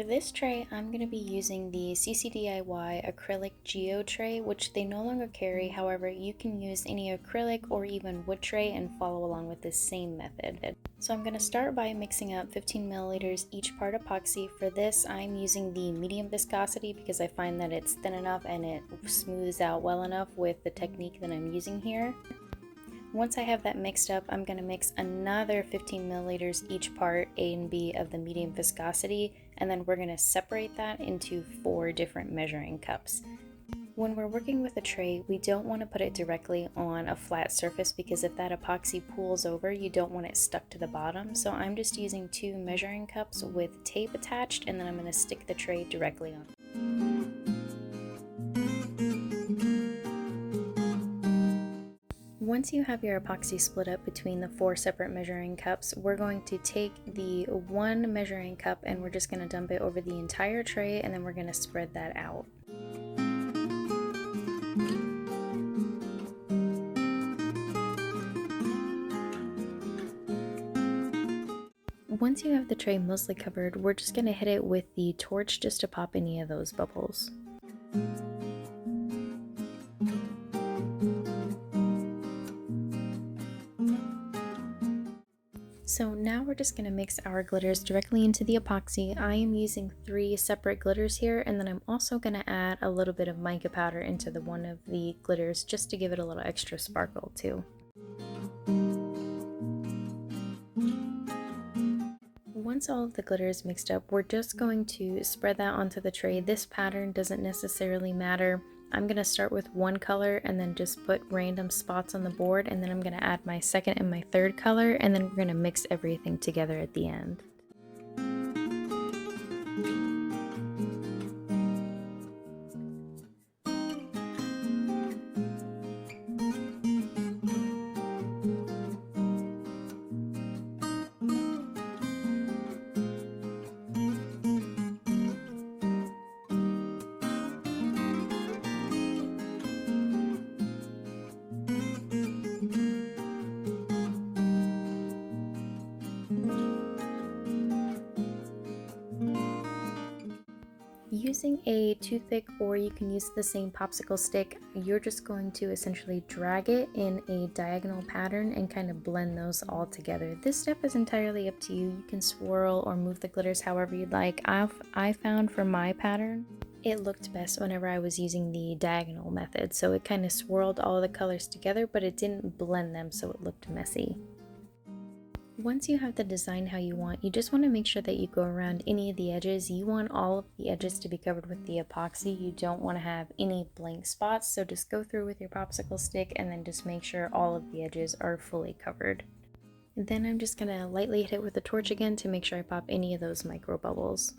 For this tray, I'm going to be using the CCDIY Acrylic Geo Tray, which they no longer carry. However, you can use any acrylic or even wood tray and follow along with this same method. So I'm going to start by mixing up 15 milliliters each part epoxy. For this, I'm using the medium viscosity because I find that it's thin enough and it smooths out well enough with the technique that I'm using here. Once I have that mixed up, I'm going to mix another 15 milliliters each part A and B of the medium viscosity, and then we're going to separate that into 4 different measuring cups. When we're working with a tray, we don't want to put it directly on a flat surface because if that epoxy pools over, you don't want it stuck to the bottom. So I'm just using 2 measuring cups with tape attached, and then I'm going to stick the tray directly on. Once you have your epoxy split up between the 4 separate measuring cups, we're going to take the 1 measuring cup and we're just going to dump it over the entire tray, and then we're going to spread that out. Once you have the tray mostly covered, we're just going to hit it with the torch just to pop any of those bubbles. So now we're just going to mix our glitters directly into the epoxy. I am using 3 separate glitters here, and then I'm also going to add a little bit of mica powder into one of the glitters just to give it a little extra sparkle too. Once all of the glitter is mixed up, we're just going to spread that onto the tray. This pattern doesn't necessarily matter. I'm going to start with 1 color and then just put random spots on the board, and then I'm going to add my 2nd and my 3rd color, and then we're going to mix everything together at the end. Using a toothpick, or you can use the same popsicle stick, you're just going to essentially drag it in a diagonal pattern and kind of blend those all together. This step is entirely up to you. You can swirl or move the glitters however you'd like. I found for my pattern, it looked best whenever I was using the diagonal method. So it kind of swirled all the colors together, but it didn't blend them so it looked messy. Once you have the design how you want, you just want to make sure that you go around any of the edges. You want all of the edges to be covered with the epoxy. You don't want to have any blank spots, so just go through with your popsicle stick and then just make sure all of the edges are fully covered. And then I'm just going to lightly hit it with a torch again to make sure I pop any of those micro bubbles.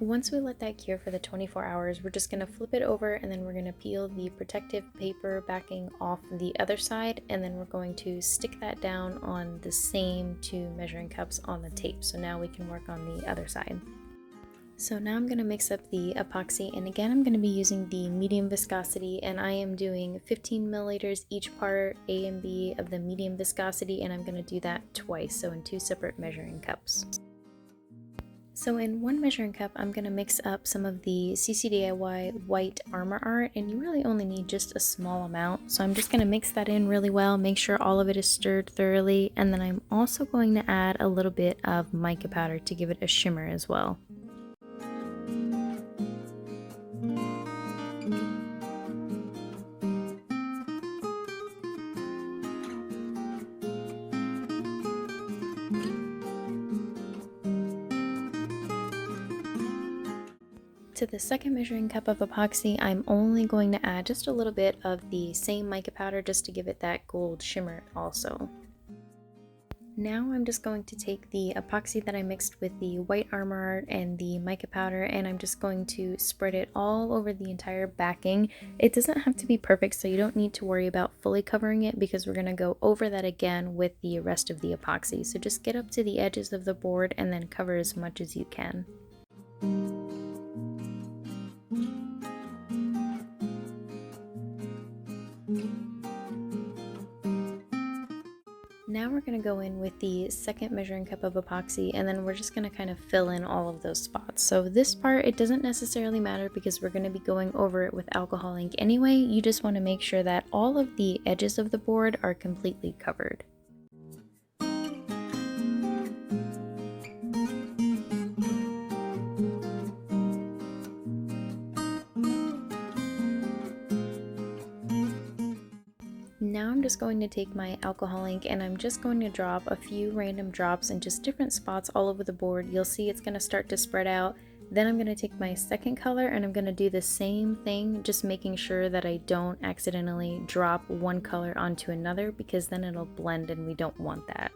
Once we let that cure for the 24 hours, we're just going to flip it over, and then we're going to peel the protective paper backing off the other side, and then we're going to stick that down on the same 2 measuring cups on the tape. So now we can work on the other side. So now I'm going to mix up the epoxy, and again I'm going to be using the medium viscosity, and I am doing 15 milliliters each part A and B of the medium viscosity, and I'm going to do that twice, so in 2 separate measuring cups. So in 1 measuring cup, I'm going to mix up some of the CCDIY white Armour Art, and you really only need just a small amount. So I'm just going to mix that in really well, make sure all of it is stirred thoroughly, and then I'm also going to add a little bit of mica powder to give it a shimmer as well. To the 2nd measuring cup of epoxy, I'm only going to add just a little bit of the same mica powder just to give it that gold shimmer also. Now I'm just going to take the epoxy that I mixed with the white Armour Art and the mica powder, and I'm just going to spread it all over the entire backing. It doesn't have to be perfect, so you don't need to worry about fully covering it because we're going to go over that again with the rest of the epoxy. So just get up to the edges of the board and then cover as much as you can. Now we're going to go in with the second measuring cup of epoxy, and then we're just going to kind of fill in all of those spots. So this part, it doesn't necessarily matter because we're going to be going over it with alcohol ink anyway. You just want to make sure that all of the edges of the board are completely covered. Now I'm just going to take my alcohol ink and I'm just going to drop a few random drops in just different spots all over the board. You'll see it's going to start to spread out. Then I'm going to take my second color and I'm going to do the same thing, just making sure that I don't accidentally drop one color onto another, because then it'll blend and we don't want that.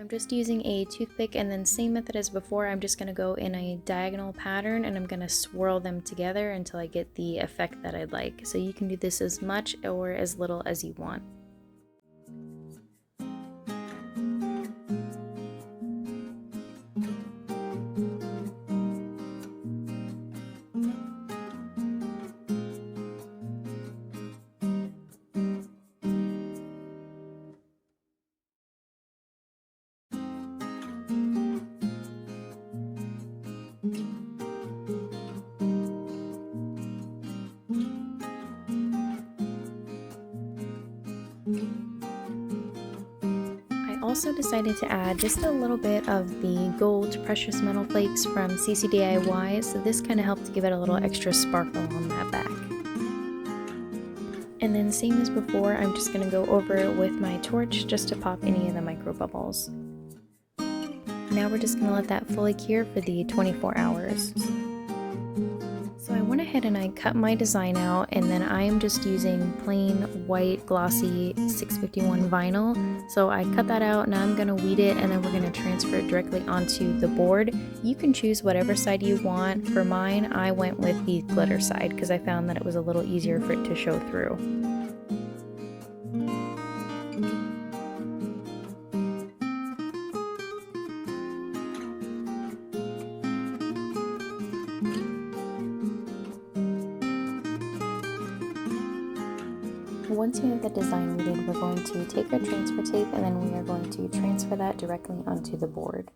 I'm just using a toothpick, and then same method as before, I'm just going to go in a diagonal pattern and I'm going to swirl them together until I get the effect that I'd like. So you can do this as much or as little as you want. I also decided to add just a little bit of the gold precious metal flakes from CCDIY, so this kind of helped to give it a little extra sparkle on that back. And then same as before, I'm just going to go over it with my torch just to pop any of the micro bubbles. Now we're just going to let that fully cure for the 24 hours. So I went ahead and I cut my design out, and then I am just using plain white glossy 651 vinyl. So I cut that out, now I'm going to weed it, and then we're going to transfer it directly onto the board. You can choose whatever side you want. For mine, I went with the glitter side because I found that it was a little easier for it to show through. Once we have the design weeded, we're going to take our transfer tape and then we are going to transfer that directly onto the board.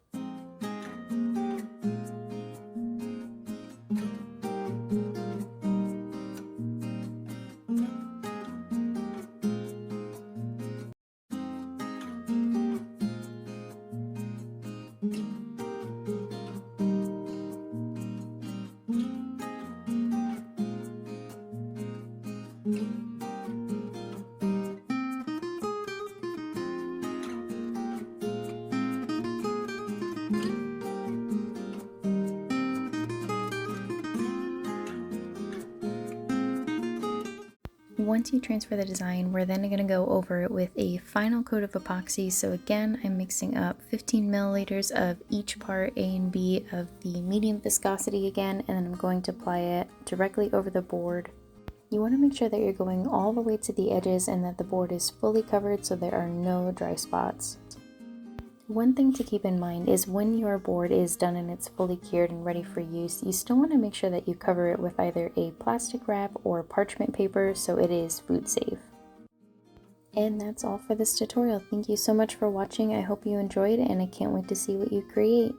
Once you transfer the design, we're then going to go over it with a final coat of epoxy. So again, I'm mixing up 15 milliliters of each part A and B of the medium viscosity again, and then I'm going to apply it directly over the board. You want to make sure that you're going all the way to the edges and that the board is fully covered so there are no dry spots. One thing to keep in mind is when your board is done and it's fully cured and ready for use, you still want to make sure that you cover it with either a plastic wrap or parchment paper so it is food safe. And that's all for this tutorial. Thank you so much for watching. I hope you enjoyed and I can't wait to see what you create.